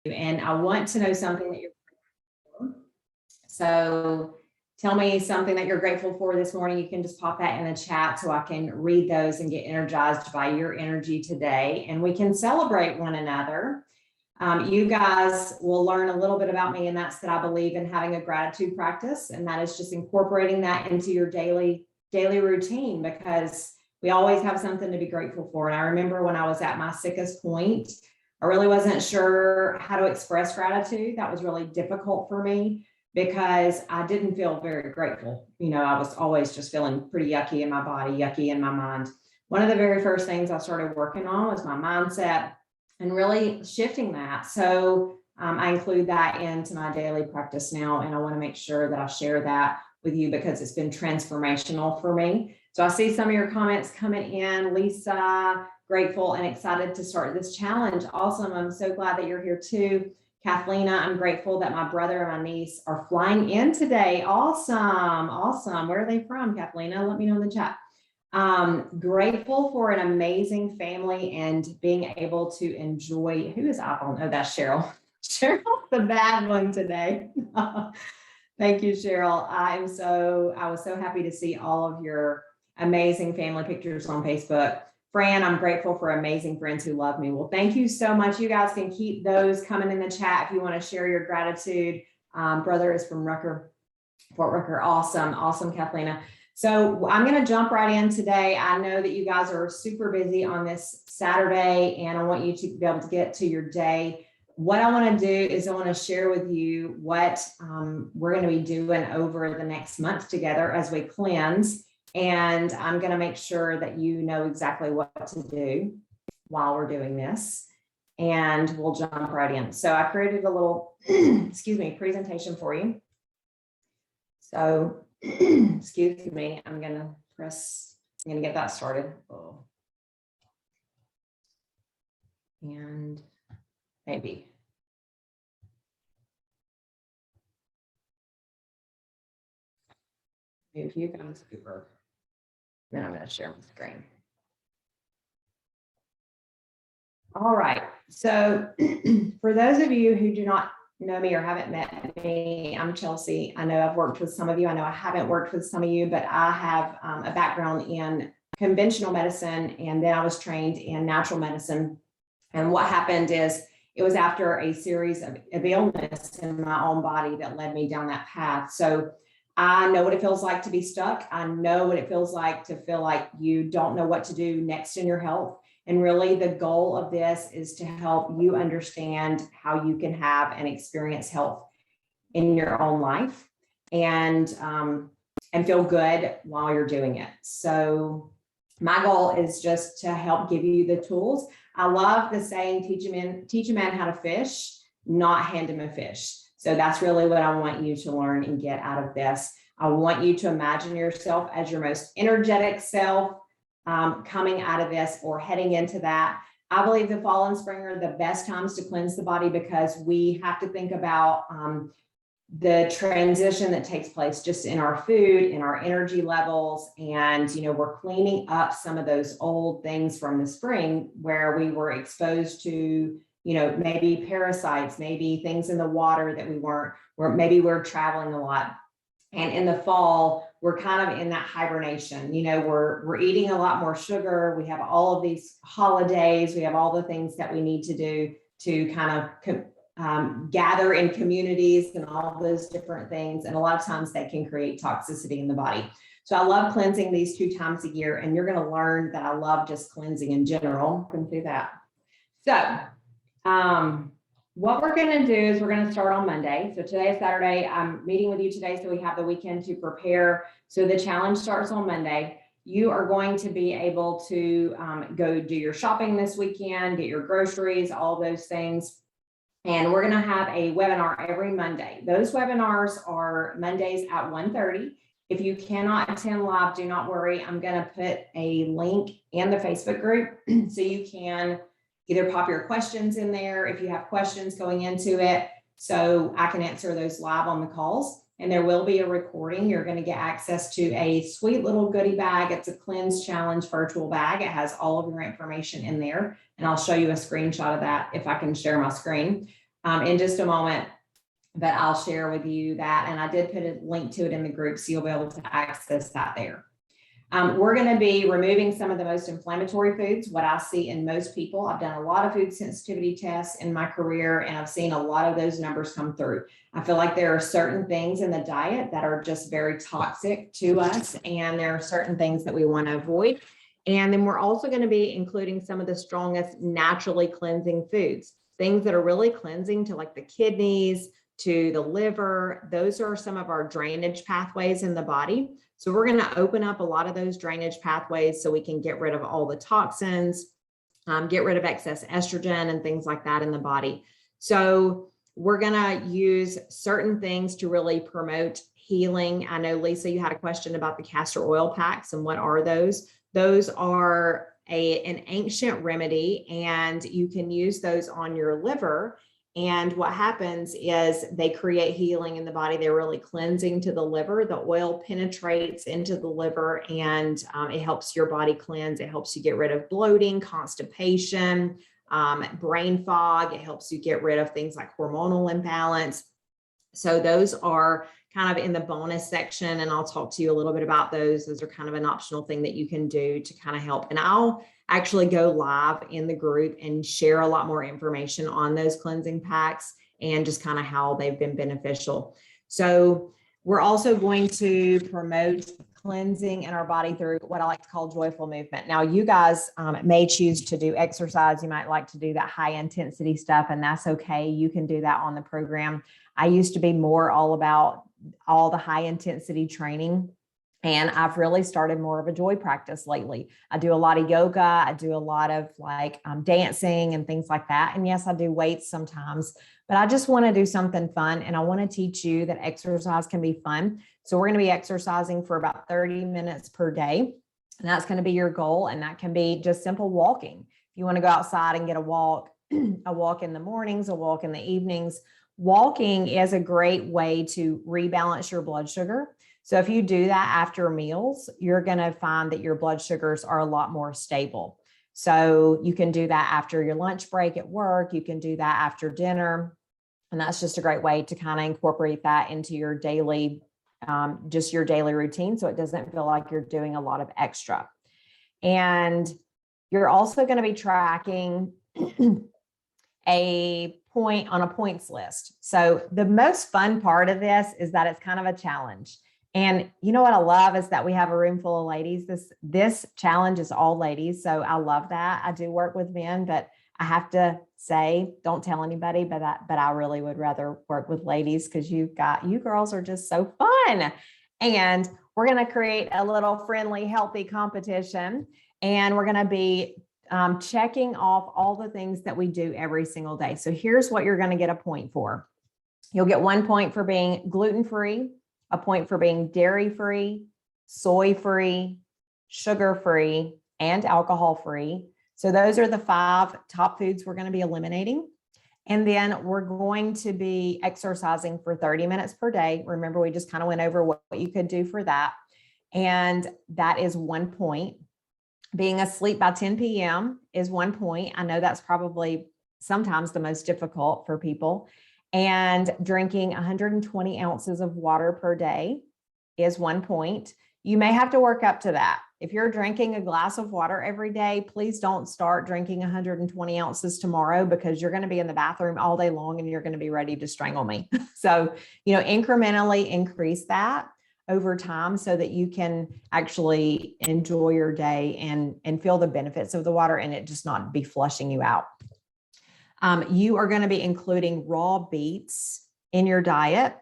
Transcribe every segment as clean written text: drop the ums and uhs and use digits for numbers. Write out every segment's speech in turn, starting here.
and I want to know something that you're grateful for. So tell me something that you're grateful for this morning. You can just pop that in the chat so I can read those and get energized by your energy today, and we can celebrate one another. You guys will learn a little bit about me, and that's that I believe in having a gratitude practice, and that is just incorporating that into your daily routine, because we always have something to be grateful for. And I remember when I was at my sickest point, I really wasn't sure how to express gratitude. That was really difficult for me because I didn't feel very grateful. You know, I was always just feeling pretty yucky in my body, yucky in my mind. One of the very first things I started working on was my mindset and really shifting that. So I include that into my daily practice now, and I want to make sure that I share that with you because it's been transformational for me. So I see some of your comments coming in. Lisa, grateful and excited to start this challenge. Awesome. I'm so glad that you're here too. Kathlena, I'm grateful that my brother and my niece are flying in today. Awesome. Awesome. Where are they from, Kathlena? Let me know in the chat. Grateful for an amazing family and being able to enjoy. Who is iPhone? Oh, that's Cheryl. Cheryl's the bad one today. Thank you, Cheryl. I was so happy to see all of your amazing family pictures on Facebook. Fran, I'm grateful for amazing friends who love me. Well, thank you so much. You guys can keep those coming in the chat if you want to share your gratitude. Brother is from Fort Rucker. Awesome. Awesome, Kathlena. So I'm going to jump right in today. I know that you guys are super busy on this Saturday, and I want you to be able to get to your day. What I want to do is I want to share with you what we're going to be doing over the next month together as we cleanse. And I'm going to make sure that you know exactly what to do while we're doing this. And we'll jump right in. So I created a little, presentation for you. So, excuse me, I'm going to get that started. Oh. And maybe. Move you guys over. Then I'm going to share my screen. All right. So for those of you who do not know me or haven't met me, I'm Chelsea. I know I've worked with some of you. I know I haven't worked with some of you, but I have a background in conventional medicine, and then I was trained in natural medicine. And what happened is it was after a series of illness in my own body that led me down that path. So I know what it feels like to be stuck. I know what it feels like to feel like you don't know what to do next in your health. And really the goal of this is to help you understand how you can have and experience health in your own life and feel good while you're doing it. So my goal is just to help give you the tools. I love the saying, teach a man how to fish, not hand him a fish. So that's really what I want you to learn and get out of this. I want you to imagine yourself as your most energetic self coming out of this or heading into that. I believe the fall and spring are the best times to cleanse the body because we have to think about the transition that takes place just in our food, in our energy levels. And, you know, we're cleaning up some of those old things from the spring where we were exposed to, you know, maybe parasites, maybe things in the water that maybe we're traveling a lot. And in the fall, we're kind of in that hibernation. You know, we're eating a lot more sugar. We have all of these holidays. We have all the things that we need to do to kind of gather in communities and all of those different things. And a lot of times they can create toxicity in the body. So I love cleansing these 2 times a year. And you're going to learn that I love just cleansing in general. I can do that. So what we're going to do is we're going to start on Monday. So today is Saturday. I'm meeting with you today so we have the weekend to prepare. So the challenge starts on Monday. You are going to be able to go do your shopping this weekend, get your groceries, all those things. And we're going to have a webinar every Monday. Those webinars are Mondays at 1:30. If you cannot attend live, do not worry. I'm going to put a link in the Facebook group so you can either pop your questions in there if you have questions going into it, so I can answer those live on the calls. And there will be a recording. You're going to get access to a sweet little goodie bag. It's a Cleanse Challenge virtual bag. It has all of your information in there. And I'll show you a screenshot of that if I can share my screen. in just a moment, but I'll share with you that. And I did put a link to it in the group, so you'll be able to access that there. We're going to be removing some of the most inflammatory foods, what I see in most people. I've done a lot of food sensitivity tests in my career, and I've seen a lot of those numbers come through. I feel like there are certain things in the diet that are just very toxic to us, and there are certain things that we want to avoid. And then we're also going to be including some of the strongest naturally cleansing foods, things that are really cleansing to like the kidneys, to the liver. Those are some of our drainage pathways in the body. So we're going to open up a lot of those drainage pathways so we can get rid of all the toxins, get rid of excess estrogen and things like that in the body. So we're going to use certain things to really promote healing. I know, Lisa, you had a question about the castor oil packs, and what are those? Those are an ancient remedy, and you can use those on your liver. And what happens is they create healing in the body. They're really cleansing to the liver. The oil penetrates into the liver, and it helps your body cleanse. It helps you get rid of bloating, constipation, brain fog. It helps you get rid of things like hormonal imbalance. So those are kind of in the bonus section, and I'll talk to you a little bit about those. Those are kind of an optional thing that you can do to kind of help. And I'll actually go live in the group and share a lot more information on those cleansing packs and just kind of how they've been beneficial. So we're also going to promote cleansing in our body through what I like to call joyful movement. Now, you guys may choose to do exercise. You might like to do that high intensity stuff, and that's okay. You can do that on the program. I used to be more all about all the high intensity training, and I've really started more of a joy practice lately. I do a lot of yoga. I do a lot of like dancing and things like that. And yes, I do weights sometimes, but I just want to do something fun. And I want to teach you that exercise can be fun. So we're going to be exercising for about 30 minutes per day. And that's going to be your goal. And that can be just simple walking. If you want to go outside and get a walk in the mornings, a walk in the evenings. Walking is a great way to rebalance your blood sugar. So if you do that after meals, you're going to find that your blood sugars are a lot more stable. So you can do that after your lunch break at work. You can do that after dinner. And that's just a great way to kind of incorporate that into your daily, just your daily routine. So it doesn't feel like you're doing a lot of extra. And you're also going to be tracking a point on a points list. So the most fun part of this is that it's kind of a challenge. And you know what I love is that we have a room full of ladies. This challenge is all ladies. So I love that. I do work with men, but I have to say, don't tell anybody, but I really would rather work with ladies because you girls are just so fun. And we're going to create a little friendly, healthy competition. And we're going to be checking off all the things that we do every single day. So here's what you're going to get a point for. You'll get 1 point for being gluten-free, a point for being dairy-free, soy-free, sugar-free, and alcohol-free. So those are the 5 top foods we're going to be eliminating. And then we're going to be exercising for 30 minutes per day. Remember, we just kind of went over what you could do for that. And that is 1 point. Being asleep by 10 p.m. is 1 point. I know that's probably sometimes the most difficult for people. And drinking 120 ounces of water per day is 1 point. You may have to work up to that. If you're drinking a glass of water every day, please don't start drinking 120 ounces tomorrow because you're going to be in the bathroom all day long and you're going to be ready to strangle me. So, incrementally increase that over time so that you can actually enjoy your day and feel the benefits of the water and it just not be flushing you out. You are going to be including raw beets in your diet.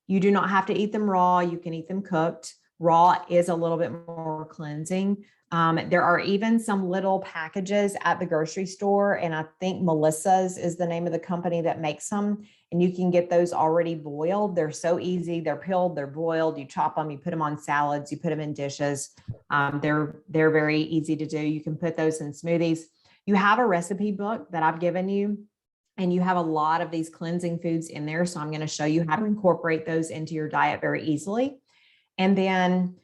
You do not have to eat them raw. You can eat them cooked. Raw is a little bit more cleansing. There are even some little packages at the grocery store, and I think Melissa's is the name of the company that makes them, and you can get those already boiled. They're so easy. They're peeled, they're boiled. You chop them, you put them on salads, you put them in dishes. They're very easy to do. You can put those in smoothies. You have a recipe book that I've given you, and you have a lot of these cleansing foods in there. So I'm going to show you how to incorporate those into your diet very easily. And then,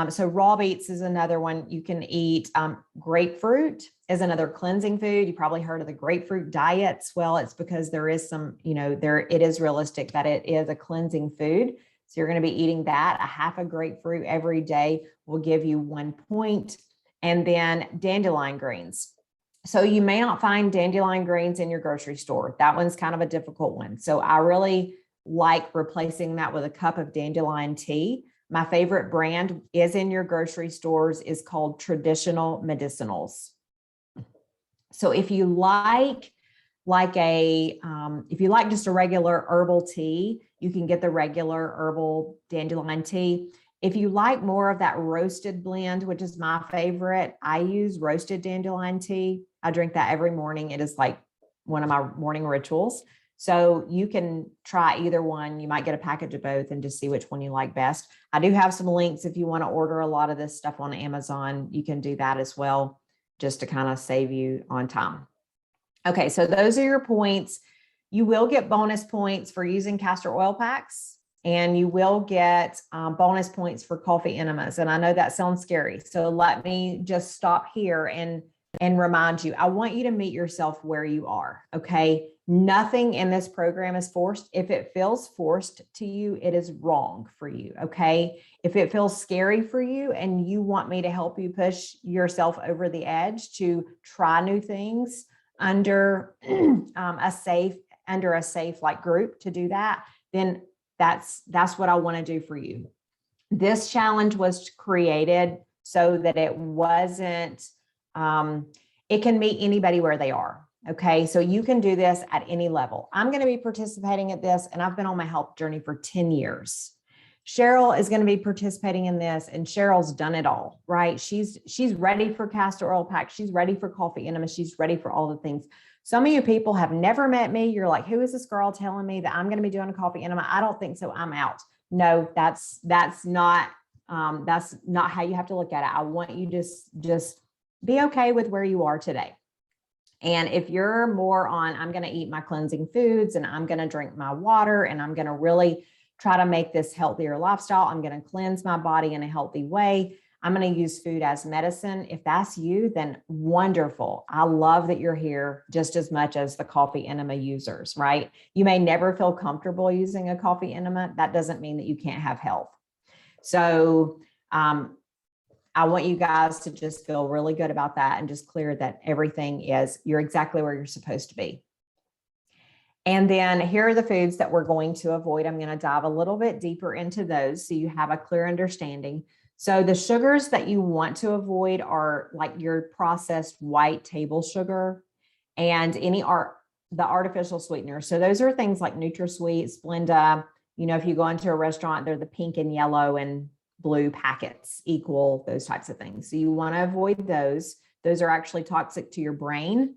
so raw beets is another one. You can eat grapefruit is another cleansing food. You probably heard of the grapefruit diets. Well, it's because there is some, it is realistic that it is a cleansing food. So you're going to be eating that. A half a grapefruit every day will give you 1 point. And then dandelion greens. So you may not find dandelion greens in your grocery store. That one's kind of a difficult one. So I really like replacing that with a cup of dandelion tea. My favorite brand is in your grocery stores is called Traditional Medicinals. So if you like just a regular herbal tea, you can get the regular herbal dandelion tea. If you like more of that roasted blend, which is my favorite, I use roasted dandelion tea. I drink that every morning. It is like one of my morning rituals. So you can try either one. You might get a package of both and just see which one you like best. I do have some links if you want to order a lot of this stuff on Amazon. You can do that as well, just to kind of save you on time. Okay, so those are your points. You will get bonus points for using castor oil packs, and you will get bonus points for coffee enemas. And I know that sounds scary. So let me just stop here and remind you, I want you to meet yourself where you are, okay? Nothing in this program is forced. If it feels forced to you, it is wrong for you, okay? If it feels scary for you and you want me to help you push yourself over the edge to try new things under a safe like group to do that, then that's what I want to do for you. This challenge was created so that it wasn't, it can meet anybody where they are. Okay. So you can do this at any level. I'm going to be participating at this, and I've been on my health journey for 10 years. Cheryl is going to be participating in this, and Cheryl's done it all, right? She's ready for castor oil pack. She's ready for coffee enema. She's ready for all the things. Some of you people have never met me. You're like, who is this girl telling me that I'm going to be doing a coffee enema? I don't think so. I'm out. No, that's not how you have to look at it. I want you to just be okay with where you are today. And if you're more on, I'm going to eat my cleansing foods and I'm going to drink my water and I'm going to really try to make this healthier lifestyle, I'm going to cleanse my body in a healthy way, I'm going to use food as medicine. If that's you, then wonderful. I love that you're here just as much as the coffee enema users, right? You may never feel comfortable using a coffee enema. That doesn't mean that you can't have health. So I want you guys to just feel really good about that and just clear that everything is, you're exactly where you're supposed to be. And then here are the foods that we're going to avoid. I'm going to dive a little bit deeper into those so you have a clear understanding. So the sugars that you want to avoid are like your processed white table sugar and the artificial sweeteners. So those are things like NutraSweet, Splenda. If you go into a restaurant, they're the pink and yellow and blue packets, Equal, those types of things. So you want to avoid those. Those are actually toxic to your brain,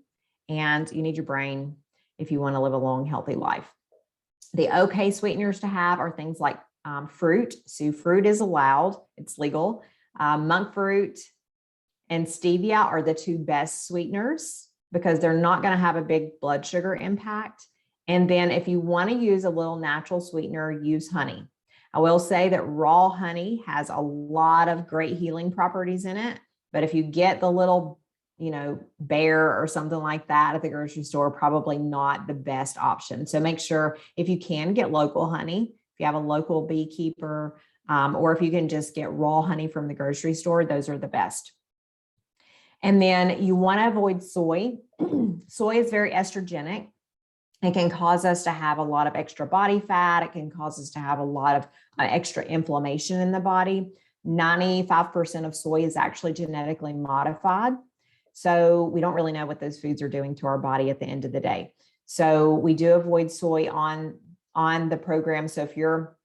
and you need your brain if you want to live a long, healthy life. The okay sweeteners to have are things like fruit. So fruit is allowed, it's legal. Monk fruit and stevia are the two best sweeteners because they're not going to have a big blood sugar impact. And then if you want to use a little natural sweetener, use honey. I will say that raw honey has a lot of great healing properties in it, but if you get the little, bear or something like that at the grocery store, probably not the best option. So make sure if you can get local honey, if you have a local beekeeper, or if you can just get raw honey from the grocery store, those are the best. And then you want to avoid soy. Soy is very estrogenic. It can cause us to have a lot of extra body fat. It can cause us to have a lot of extra inflammation in the body. 95% of soy is actually genetically modified. So we don't really know what those foods are doing to our body at the end of the day. So we do avoid soy on the program. So if you're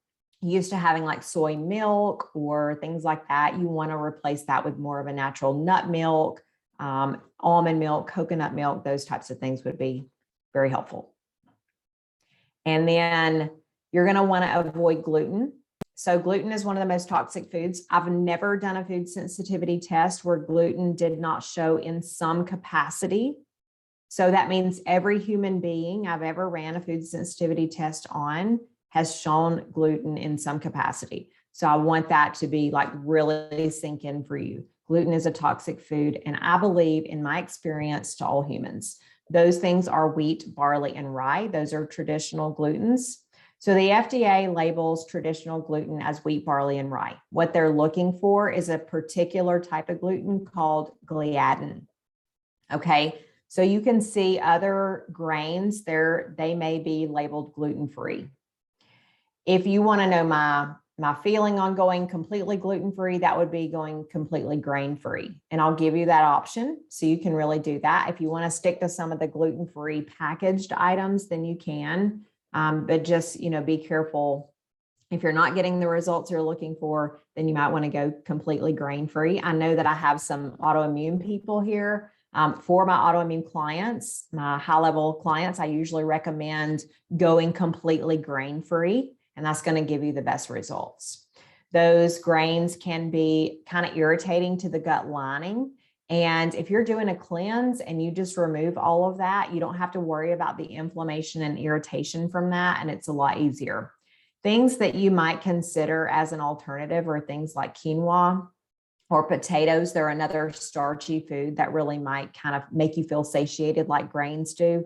used to having like soy milk or things like that, you want to replace that with more of a natural nut milk, almond milk, coconut milk. Those types of things would be very helpful. And then you're going to want to avoid gluten. So gluten is one of the most toxic foods. I've never done a food sensitivity test where gluten did not show in some capacity. So that means every human being I've ever ran a food sensitivity test on has shown gluten in some capacity. So I want that to be like really sink in for you. gluten is a toxic food. And I believe, in my experience, to all humans. Those things are wheat, barley, and rye. Those are traditional glutens. So the FDA labels traditional gluten as wheat, barley, and rye. What they're looking for is a particular type of gluten called gliadin. Okay, so you can see other grains there, they may be labeled gluten-free. If you want to know my feeling on going completely gluten-free, that would be going completely grain-free. And I'll give you that option so you can really do that. If you want to stick to some of the gluten-free packaged items, then you can. But just, be careful. If you're not getting the results you're looking for, then you might want to go completely grain-free. I know that I have some autoimmune people here. For my autoimmune clients, my high-level clients, I usually recommend going completely grain-free, and that's going to give you the best results. Those grains can be kind of irritating to the gut lining. And if you're doing a cleanse and you just remove all of that, you don't have to worry about the inflammation and irritation from that, and it's a lot easier. Things that you might consider as an alternative are things like quinoa or potatoes. They're another starchy food that really might kind of make you feel satiated like grains do.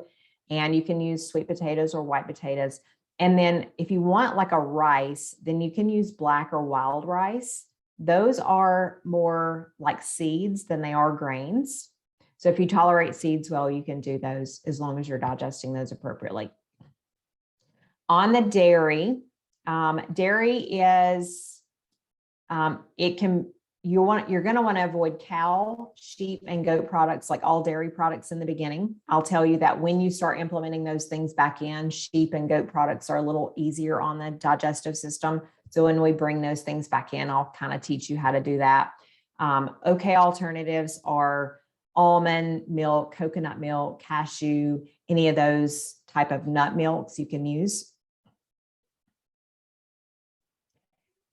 And you can use sweet potatoes or white potatoes. And then if you want like a rice, then you can use black or wild rice. Those are more like seeds than they are grains. So if you tolerate seeds well, you can do those as long as you're digesting those appropriately. On the dairy, dairy is, you're going to want to avoid cow, sheep, and goat products, like all dairy products in the beginning. I'll tell you that when you start implementing those things back in, sheep and goat products are a little easier on the digestive system. So when we bring those things back in, I'll kind of teach you how to do that. Okay, alternatives are almond milk, coconut milk, cashew, any of those type of nut milks you can use.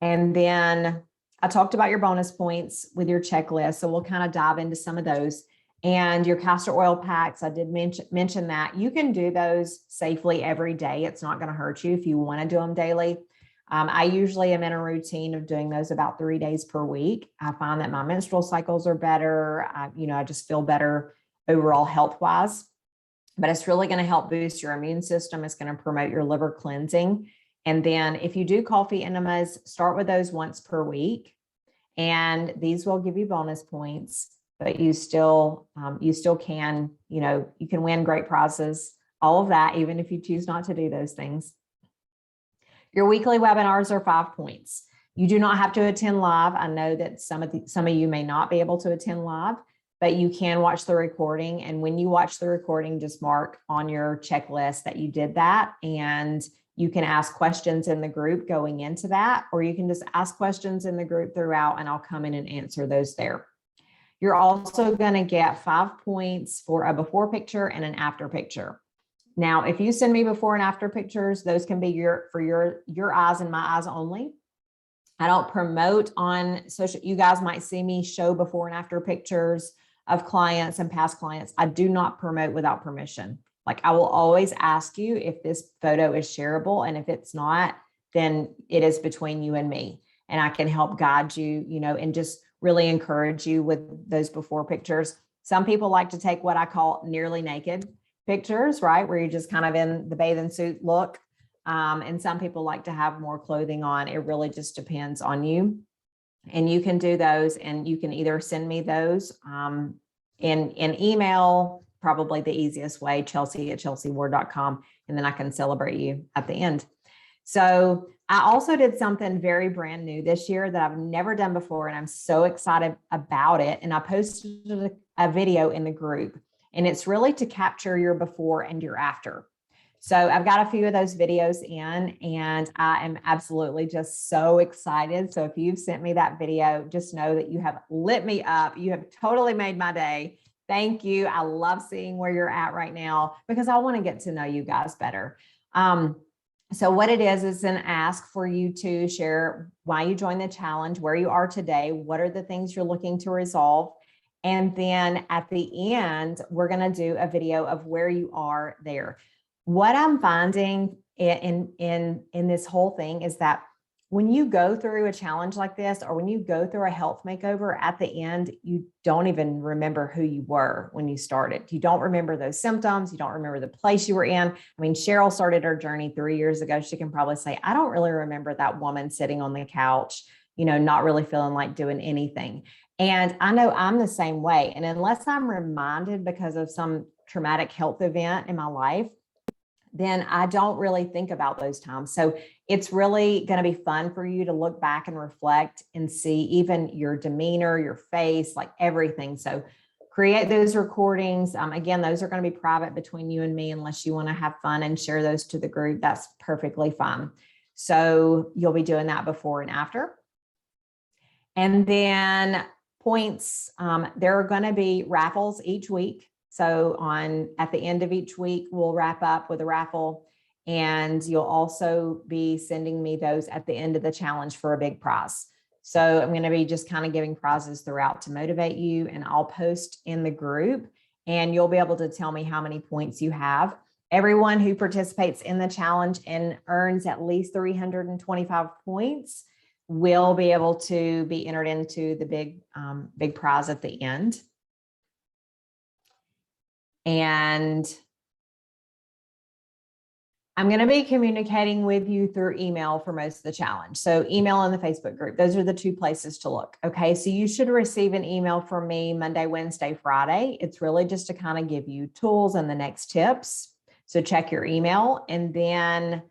And then I talked about your bonus points with your checklist. So we'll kind of dive into some of those. And your castor oil packs, I did mention that. You can do those safely every day. It's not going to hurt you if you want to do them daily. I usually am in a routine of doing those about 3 days per week. I find that my menstrual cycles are better. I just feel better overall health-wise. But it's really going to help boost your immune system. It's going to promote your liver cleansing. And then if you do coffee enemas, start with those once per week. And these will give you bonus points, but you still can, you can win great prizes, all of that, even if you choose not to do those things. Your weekly webinars are 5 points. You do not have to attend live. I know that some of you may not be able to attend live, but you can watch the recording. And when you watch the recording, just mark on your checklist that you did that. And you can ask questions in the group going into that, or you can just ask questions in the group throughout, and I'll come in and answer those there. You're also going to get 5 points for a before picture and an after picture. Now, if you send me before and after pictures, those can be for your eyes and my eyes only. I don't promote on social. You guys might see me show before and after pictures of clients and past clients. I do not promote without permission. Like, I will always ask you if this photo is shareable, and if it's not, then it is between you and me, and I can help guide you, and just really encourage you with those before pictures. Some people like to take what I call nearly naked pictures, right? Where you're just kind of in the bathing suit look. And some people like to have more clothing on. It really just depends on you. And you can do those, and you can either send me those in email, probably the easiest way, chelsea@chelseaward.com, and then I can celebrate you at the end. So I also did something very brand new this year that I've never done before, and I'm so excited about it. And I posted a video in the group, and it's really to capture your before and your after. So I've got a few of those videos in, and I am absolutely just so excited. So if you've sent me that video, just know that you have lit me up. You have totally made my day. Thank you. I love seeing where you're at right now, because I want to get to know you guys better. So what it is an ask for you to share why you joined the challenge, where you are today, what are the things you're looking to resolve. And then at the end, we're going to do a video of where you are there. What I'm finding in this whole thing is that when you go through a challenge like this, or when you go through a health makeover, at the end, you don't even remember who you were when you started. You don't remember those symptoms. You don't remember the place you were in. I mean, Cheryl started her journey 3 years ago. She can probably say, I don't really remember that woman sitting on the couch, not really feeling like doing anything. And I know I'm the same way. And unless I'm reminded because of some traumatic health event in my life, then I don't really think about those times. So it's really going to be fun for you to look back and reflect and see even your demeanor, your face, like everything. So create those recordings. Again, those are going to be private between you and me, unless you want to have fun and share those to the group. That's perfectly fine. So you'll be doing that before and after. And then points, there are going to be raffles each week. So at the end of each week, we'll wrap up with a raffle, and you'll also be sending me those at the end of the challenge for a big prize. So I'm going to be just kind of giving prizes throughout to motivate you, and I'll post in the group, and you'll be able to tell me how many points you have. Everyone who participates in the challenge and earns at least 325 points will be able to be entered into the big prize at the end. And I'm going to be communicating with you through email for most of the challenge. So email and the Facebook group, those are the two places to look. Okay. So you should receive an email from me Monday, Wednesday, Friday. It's really just to kind of give you tools and the next tips. So check your email, and then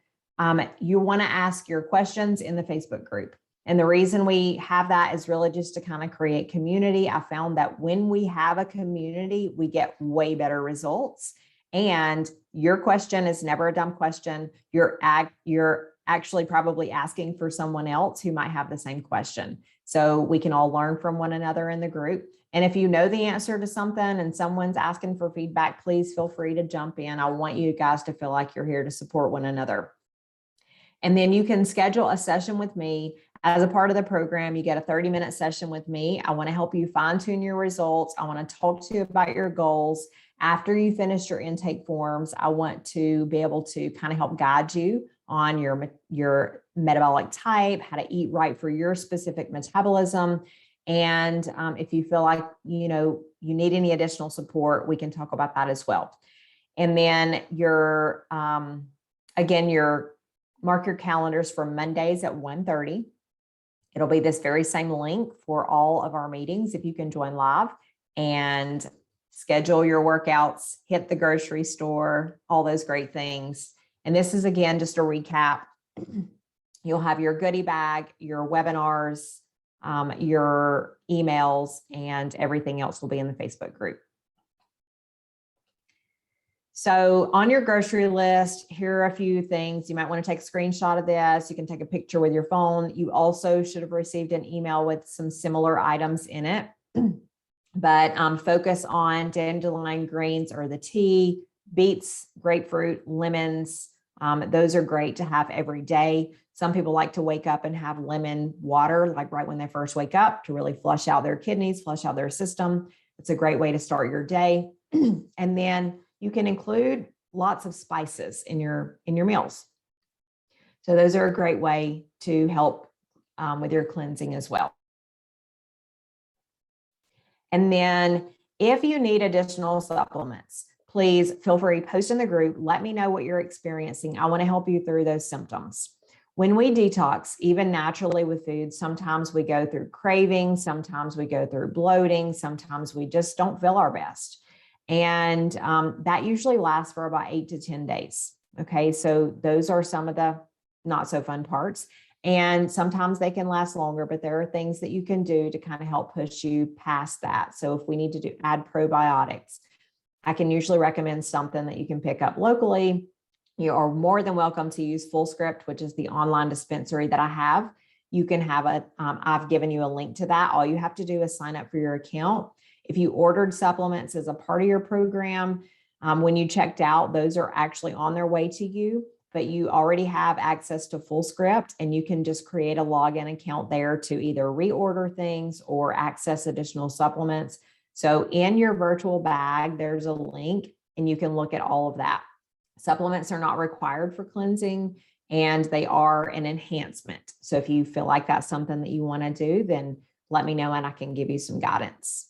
you want to ask your questions in the Facebook group. And the reason we have that is really just to kind of create community. I found that when we have a community, we get way better results. And your question is never a dumb question. You're actually probably asking for someone else who might have the same question. So we can all learn from one another in the group. And if you know the answer to something and someone's asking for feedback, please feel free to jump in. I want you guys to feel like you're here to support one another. And then you can schedule a session with me. As a part of the program, you get a 30-minute session with me. I want to help you fine-tune your results. I want to talk to you about your goals. After you finish your intake forms, I want to be able to kind of help guide you on your metabolic type, how to eat right for your specific metabolism. And if you feel like, you need any additional support, we can talk about that as well. And then mark your calendars for Mondays at 1:30. It'll be this very same link for all of our meetings if you can join live, and schedule your workouts, hit the grocery store, all those great things. And this is, again, just a recap. You'll have your goodie bag, your webinars, your emails, and everything else will be in the Facebook group. So on your grocery list, here are a few things. You might want to take a screenshot of this. You can take a picture with your phone. You also should have received an email with some similar items in it. But focus on dandelion greens or the tea, beets, grapefruit, lemons. Those are great to have every day. Some people like to wake up and have lemon water, like right when they first wake up, to really flush out their kidneys, flush out their system. It's a great way to start your day. And then you can include lots of spices in your meals. So those are a great way to help with your cleansing as well. And then if you need additional supplements, please feel free to post in the group. Let me know what you're experiencing. I want to help you through those symptoms. When we detox, even naturally with food, sometimes we go through cravings, sometimes we go through bloating, sometimes we just don't feel our best. And that usually lasts for about 8 to 10 days. Okay, so those are some of the not so fun parts. And sometimes they can last longer, but there are things that you can do to kind of help push you past that. So if we need to add probiotics, I can usually recommend something that you can pick up locally. You are more than welcome to use FullScript, which is the online dispensary that I have. You can have I've given you a link to that. All you have to do is sign up for your account. If you ordered supplements as a part of your program, when you checked out, those are actually on their way to you, but you already have access to FullScript, and you can just create a login account there to either reorder things or access additional supplements. So in your virtual bag, there's a link and you can look at all of that. Supplements are not required for cleansing, and they are an enhancement. So if you feel like that's something that you want to do, then let me know and I can give you some guidance.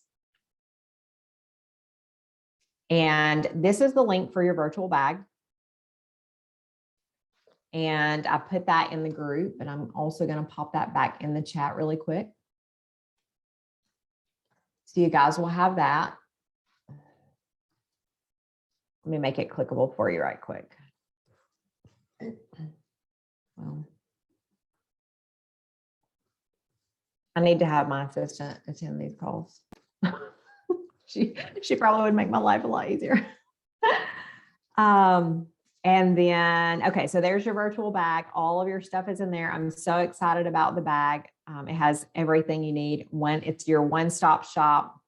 And this is the link for your virtual bag. And I put that in the group, and I'm also going to pop that back in the chat really quick. So you guys will have that. Let me make it clickable for you right quick. Well, I need to have my assistant attend these calls. She probably would make my life a lot easier. And then, okay, so there's your virtual bag. All of your stuff is in there. I'm so excited about the bag. It has everything you need. It's your one-stop shop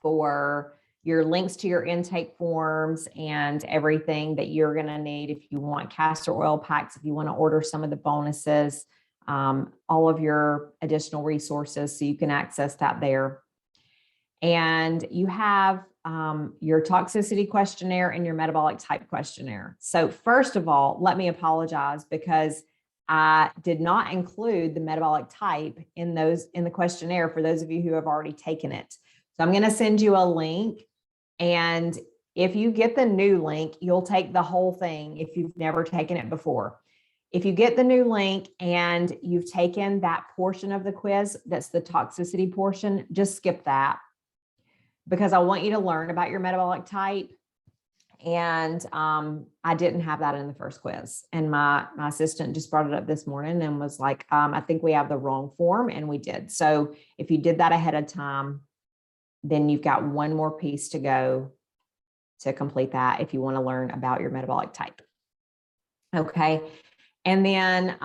for your links to your intake forms and everything that you're going to need if you want castor oil packs, if you want to order some of the bonuses, all of your additional resources, so you can access that there. And you have your toxicity questionnaire and your metabolic type questionnaire. So first of all, let me apologize because I did not include the metabolic type in the questionnaire for those of you who have already taken it. So I'm going to send you a link, and if you get the new link, you'll take the whole thing if you've never taken it before. If you get the new link and you've taken that portion of the quiz, that's the toxicity portion, just skip that, because I want you to learn about your metabolic type. And I didn't have that in the first quiz. And my assistant just brought it up this morning and was like, I think we have the wrong form, and we did. So if you did that ahead of time, then you've got one more piece to go to complete that if you want to learn about your metabolic type. Okay. And then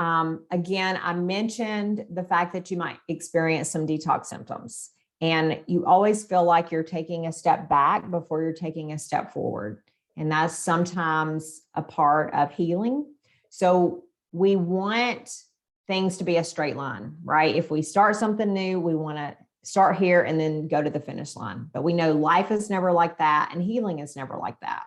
again, I mentioned the fact that you might experience some detox symptoms, and you always feel like you're taking a step back before you're taking a step forward. And that's sometimes a part of healing. So we want things to be a straight line, right? If we start something new, we want to start here and then go to the finish line. But we know life is never like that, and healing is never like that.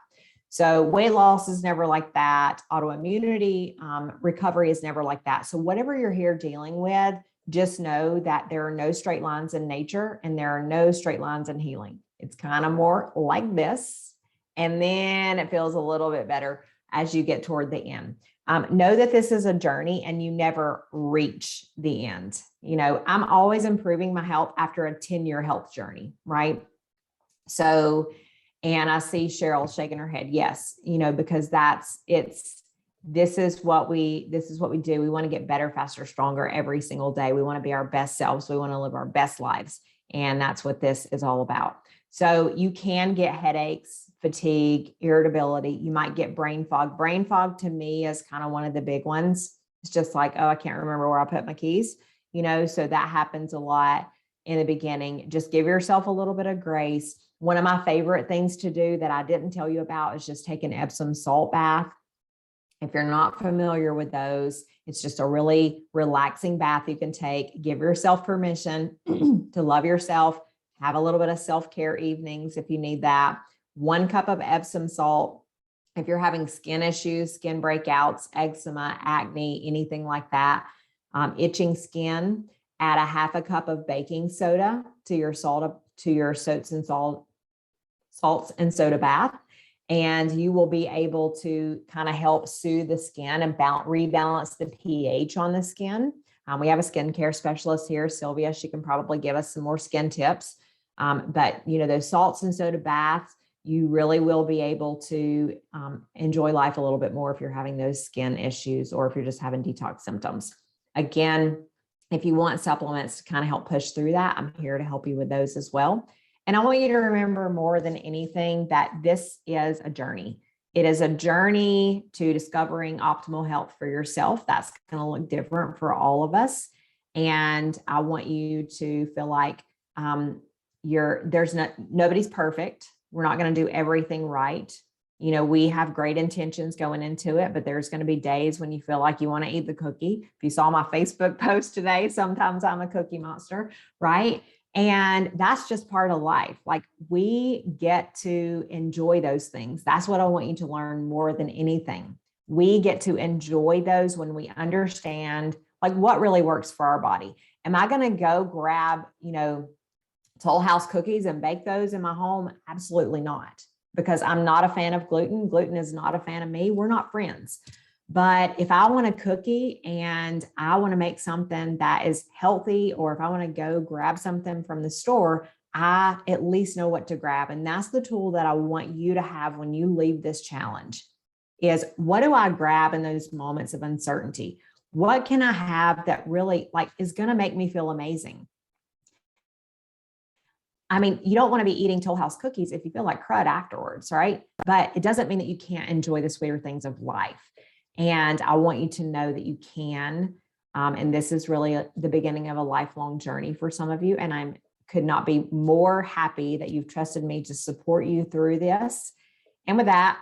So weight loss is never like that. Autoimmunity recovery is never like that. So whatever you're here dealing with, just know that there are no straight lines in nature, and there are no straight lines in healing. It's kind of more like this. And then it feels a little bit better as you get toward the end. Know that this is a journey and you never reach the end. You know, I'm always improving my health after a 10-year health journey, right? So, and I see Cheryl shaking her head. Yes, you know, because this is what we do. We want to get better, faster, stronger every single day. We want to be our best selves. We want to live our best lives. And that's what this is all about. So you can get headaches, fatigue, irritability. You might get brain fog. Brain fog to me is kind of one of the big ones. It's just like, oh, I can't remember where I put my keys, you know, so that happens a lot in the beginning. Just give yourself a little bit of grace. One of my favorite things to do that I didn't tell you about is just take an Epsom salt bath. If you're not familiar with those, it's just a really relaxing bath you can take. Give yourself permission to love yourself. Have a little bit of self-care evenings if you need that. 1 cup of Epsom salt. If you're having skin issues, skin breakouts, eczema, acne, anything like that, itching skin, add a 1/2 cup of baking soda to your salts and soda bath. And you will be able to kind of help soothe the skin and rebalance the pH on the skin. We have a skincare specialist here, Sylvia. She can probably give us some more skin tips. But you know, those salts and soda baths, you really will be able to enjoy life a little bit more if you're having those skin issues or if you're just having detox symptoms. Again, if you want supplements to kind of help push through that, I'm here to help you with those as well. And I want you to remember more than anything that this is a journey. It is a journey to discovering optimal health for yourself. That's going to look different for all of us. And I want you to feel like nobody's perfect. We're not going to do everything right. You know, we have great intentions going into it, but there's going to be days when you feel like you want to eat the cookie. If you saw my Facebook post today, sometimes I'm a cookie monster, right? And that's just part of life. Like, we get to enjoy those things. That's what I want you to learn more than anything. we get to enjoy those when we understand like what really works for our body. Am I going to go grab, Toll House cookies and bake those in my home? Absolutely not, because I'm not a fan of gluten. Gluten is not a fan of me. We're not friends. But if I want a cookie and I want to make something that is healthy, or if I want to go grab something from the store, I at least know what to grab. And that's the tool that I want you to have when you leave this challenge is, what do I grab in those moments of uncertainty? What can I have that really is going to make me feel amazing? I mean, you don't want to be eating Toll House cookies if you feel like crud afterwards, right? But it doesn't mean that you can't enjoy the sweeter things of life. And I want you to know that you can. And this is really the beginning of a lifelong journey for some of you. And I could not be more happy that you've trusted me to support you through this. And with that,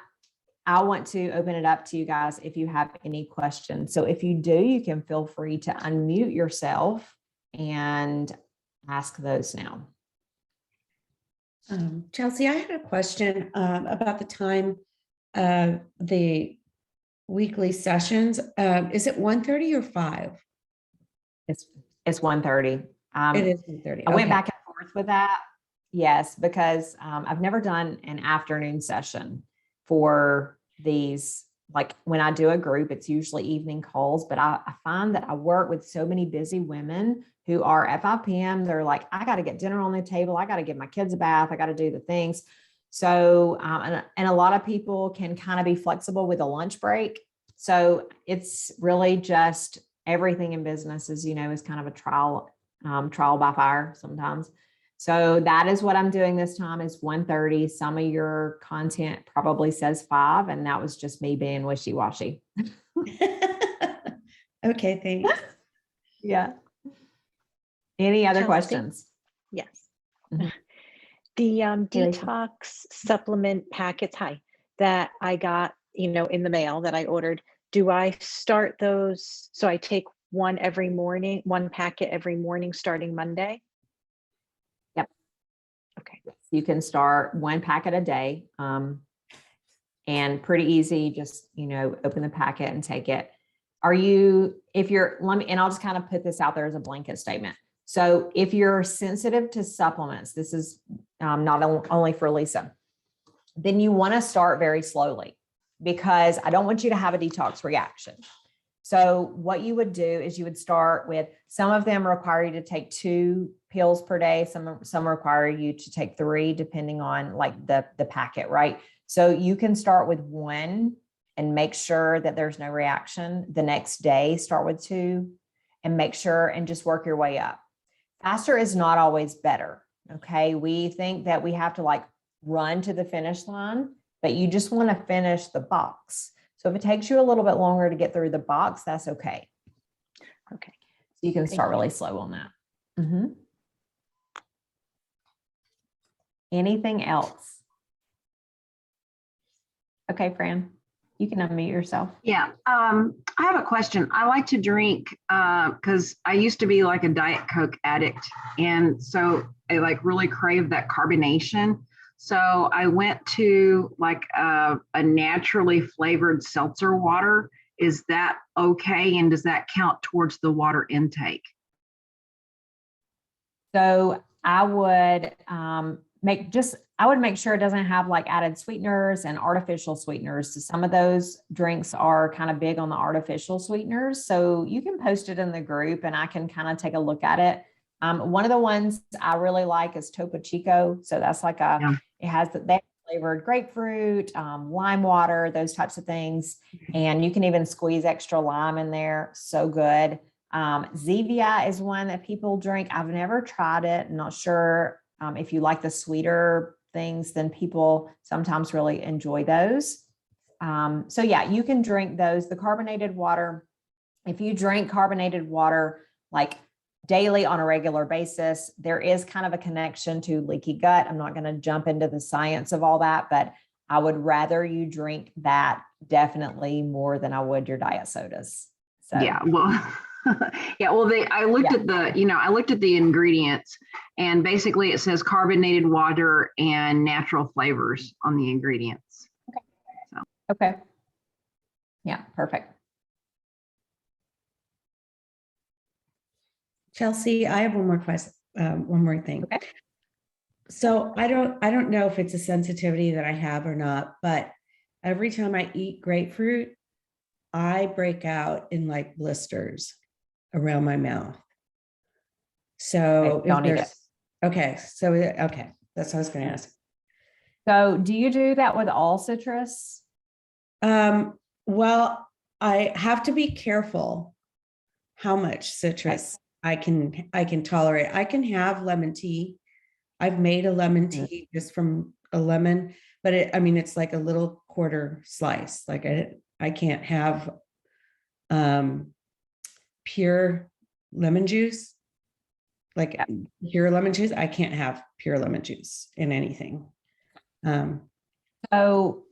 I want to open it up to you guys if you have any questions. So if you do, you can feel free to unmute yourself and ask those now. Chelsea, I had a question about the time of the weekly sessions. Is it 1:30 or 5? It's 1:30. It is 1:30. I went back and forth with that. Yes, because I've never done an afternoon session for these. Like when I do a group, it's usually evening calls, but I find that I work with so many busy women who are at 5 p.m. They're like, I got to get dinner on the table. I got to give my kids a bath. I got to do the things. So, and a lot of people can kind of be flexible with a lunch break. So it's really just everything in business is, is kind of a trial by fire sometimes. So that is what I'm doing this time is 1:30. Some of your content probably says 5, and that was just me being wishy-washy. Okay, thanks. Yeah. Any other Chelsea? questions? Yes. Mm-hmm. The detox supplement packets, that I got, in the mail that I ordered. Do I start those? So I take one packet every morning starting Monday? Yep. Okay. You can start one packet a day, and pretty easy. Just, open the packet and take it. And I'll just kind of put this out there as a blanket statement. So if you're sensitive to supplements, this is not only for Lisa, then you want to start very slowly, because I don't want you to have a detox reaction. So what you would do is you would start with, some of them require you to take 2 pills per day. Some require you to take 3, depending on the packet, right? So you can start with 1 and make sure that there's no reaction. The next day, start with 2 and make sure, and just work your way up. Faster is not always better. Okay. We think that we have to run to the finish line, but you just want to finish the box. So if it takes you a little bit longer to get through the box, that's okay. Okay. So you can start really slow on that. Mm-hmm. Anything else? Okay, Fran, you can unmute yourself. Yeah, I have a question. I like to drink because I used to be like a Diet Coke addict. And so I really crave that carbonation. So I went to a naturally flavored seltzer water. Is that okay? And does that count towards the water intake? So I would make sure it doesn't have added sweeteners and artificial sweeteners. So some of those drinks are kind of big on the artificial sweeteners. So you can post it in the group and I can kind of take a look at it. One of the ones I really like is Topo Chico. So that's it has they have flavored grapefruit, lime water, those types of things. And you can even squeeze extra lime in there. So good. Zevia is one that people drink. I've never tried it. I'm not sure if you like the sweeter things, then people sometimes really enjoy those. So yeah, you can drink those. The carbonated water, if you drink carbonated water daily on a regular basis, there is kind of a connection to leaky gut. I'm not going to jump into the science of all that, but I would rather you drink that definitely more than I would your diet sodas. So yeah, well, I looked at the ingredients, and basically it says carbonated water and natural flavors on the ingredients. Okay. Yeah, perfect. Chelsea, I have one more question, one more thing. Okay. So I don't know if it's a sensitivity that I have or not, but every time I eat grapefruit, I break out in like blisters around my mouth. So Okay, don't eat it. okay, so okay, that's what I was going to ask. So do you do that with all citrus? Well, I have to be careful how much citrus I can tolerate. I can have lemon tea. I've made a lemon tea just from a lemon, but I mean, it's like a little quarter slice. Like I can't have pure lemon juice, like pure lemon juice. I can't have pure lemon juice in anything. So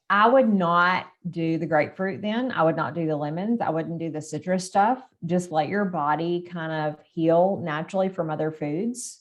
I would not do the grapefruit then. I would not do the lemons. I wouldn't do the citrus stuff. Just let your body kind of heal naturally from other foods.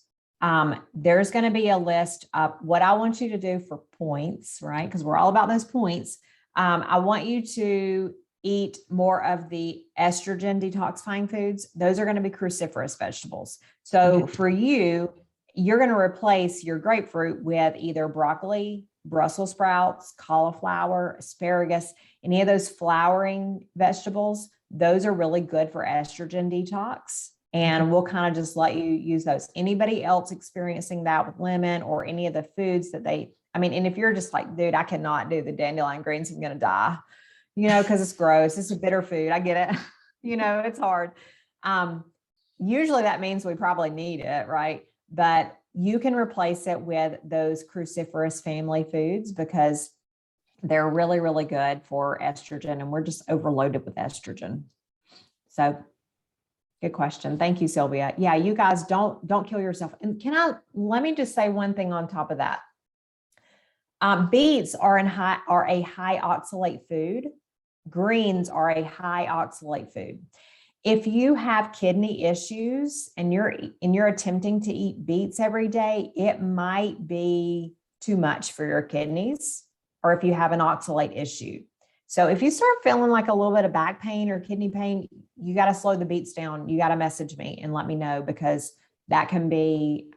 There's going to be a list of what I want you to do for points, right? Because we're all about those points. I want you to eat more of the estrogen detoxifying foods. Those are going to be cruciferous vegetables. So for you, you're going to replace your grapefruit with either broccoli, Brussels sprouts, cauliflower, asparagus, any of those flowering vegetables. Those are really good for estrogen detox. And we'll kind of just let you use those. Anybody else experiencing that with lemon or any of the foods that and if you're just like, dude, I cannot do the dandelion greens, I'm going to die, because it's gross. It's a bitter food. I get it. It's hard. Usually that means we probably need it, right? But you can replace it with those cruciferous family foods because they're really, really good for estrogen, and we're just overloaded with estrogen. So good question. Thank you, Sylvia. Yeah, you guys don't kill yourself. And let me just say one thing on top of that. Beets are a high oxalate food. Greens are a high oxalate food. If you have kidney issues and you're attempting to eat beets every day, it might be too much for your kidneys, or if you have an oxalate issue. So if you start feeling like a little bit of back pain or kidney pain, you got to slow the beets down. You got to message me and let me know, because that can be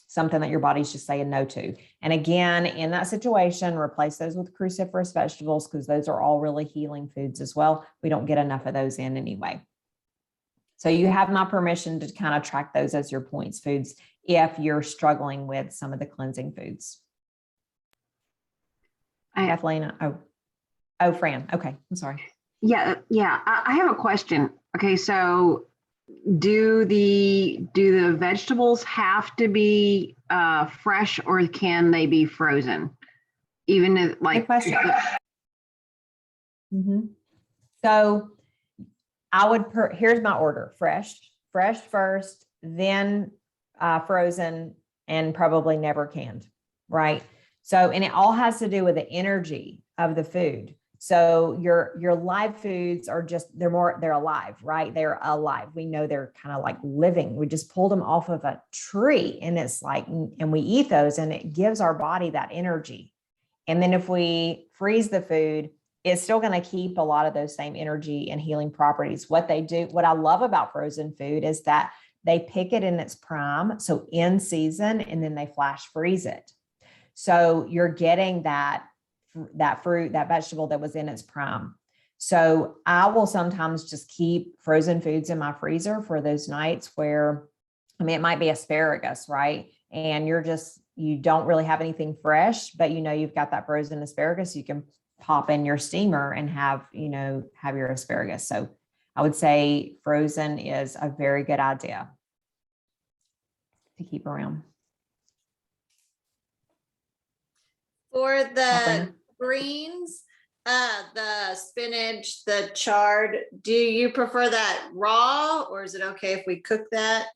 something that your body's just saying no to. And again, in that situation, replace those with cruciferous vegetables, because those are all really healing foods as well. We don't get enough of those in anyway. So you have my permission to kind of track those as your points foods if you're struggling with some of the cleansing foods. Kathleen, Fran. Okay, I'm sorry. Yeah. I have a question. Okay, so do the vegetables have to be fresh, or can they be frozen? Even if, like, good question. So I would here's my order: fresh first, then frozen, and probably never canned, right? So, and it all has to do with the energy of the food. So your live foods are just, they're alive, right? They're alive. We know they're kind of like living. We just pulled them off of a tree, and it's like, and we eat those, and it gives our body that energy. And then if we freeze the food, it's still going to keep a lot of those same energy and healing properties. What I love about frozen food is that they pick it in its prime, so in season, and then they flash freeze it. So you're getting that fruit, that vegetable that was in its prime. So I will sometimes just keep frozen foods in my freezer for those nights where, it might be asparagus, right? And you don't really have anything fresh, but you've got that frozen asparagus. You can pop in your steamer and have your asparagus. So I would say frozen is a very good idea to keep around. For the greens, the spinach, the chard, do you prefer that raw, or is it okay if we cook that?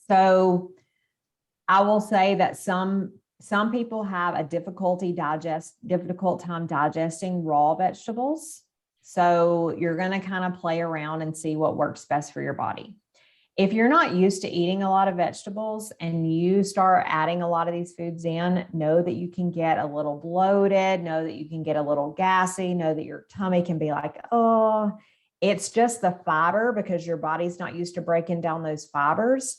So I will say that some people have a difficult time digesting raw vegetables. So you're going to kind of play around and see what works best for your body. If you're not used to eating a lot of vegetables and you start adding a lot of these foods in, know that you can get a little bloated, know that you can get a little gassy, know that your tummy can be like, oh, it's just the fiber because your body's not used to breaking down those fibers.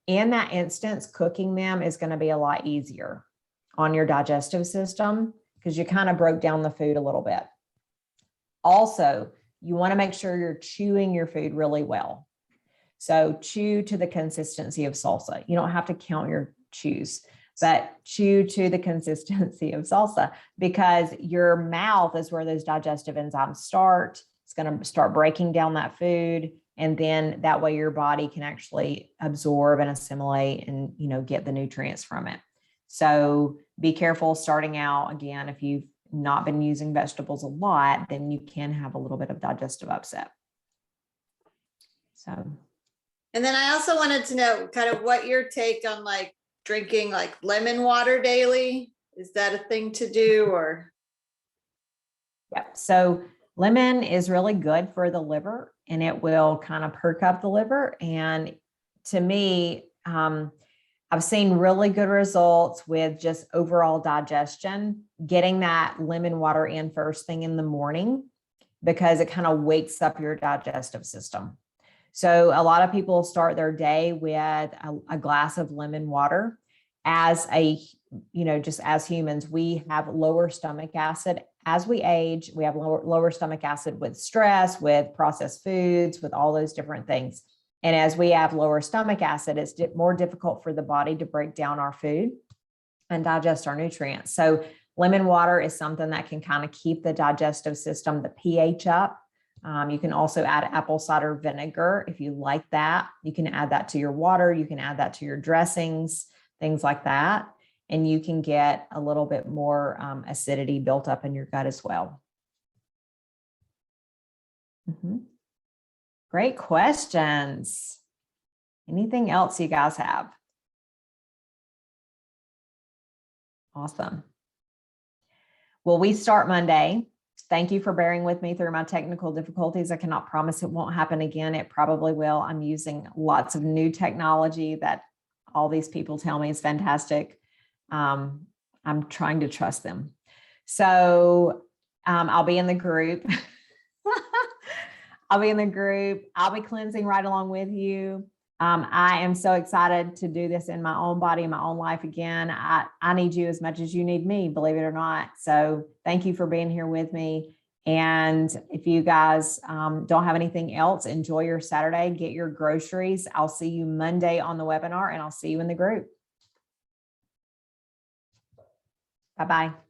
In that instance, cooking them is going to be a lot easier on your digestive system because you kind of broke down the food a little bit. Also, you want to make sure you're chewing your food really well. So chew to the consistency of salsa. You don't have to count your chews, but chew to the consistency of salsa because your mouth is where those digestive enzymes start. It's going to start breaking down that food. And then that way your body can actually absorb and assimilate and, you know, get the nutrients from it. So be careful starting out. Again, if you've not been using vegetables a lot, then you can have a little bit of digestive upset. So. And then I also wanted to know kind of what your take on like drinking like lemon water daily. Is that a thing to do or? Yep. So lemon is really good for the liver and it will kind of perk up the liver. And to me, I've seen really good results with just overall digestion, getting that lemon water in first thing in the morning because it kind of wakes up your digestive system. So a lot of people start their day with a glass of lemon water. As just as humans, we have lower stomach acid. As we age, we have lower stomach acid with stress, with processed foods, with all those different things. And as we have lower stomach acid, it's more difficult for the body to break down our food and digest our nutrients. So lemon water is something that can kind of keep the digestive system, the pH up. You can also add apple cider vinegar if you like that. You can add that to your water. You can add that to your dressings, things like that. And you can get a little bit more acidity built up in your gut as well. Great questions. Anything else you guys have? Awesome. Well, we start Monday. Thank you for bearing with me through my technical difficulties. I cannot promise it won't happen again. It probably will. I'm using lots of new technology that all these people tell me is fantastic. I'm trying to trust them. So I'll be in the group. I'll be in the group. I'll be cleansing right along with you. I am so excited to do this in my own body, in my own life again. I need you as much as you need me, believe it or not. So thank you for being here with me. And if you guys don't have anything else, enjoy your Saturday, get your groceries. I'll see you Monday on the webinar and I'll see you in the group. Bye-bye.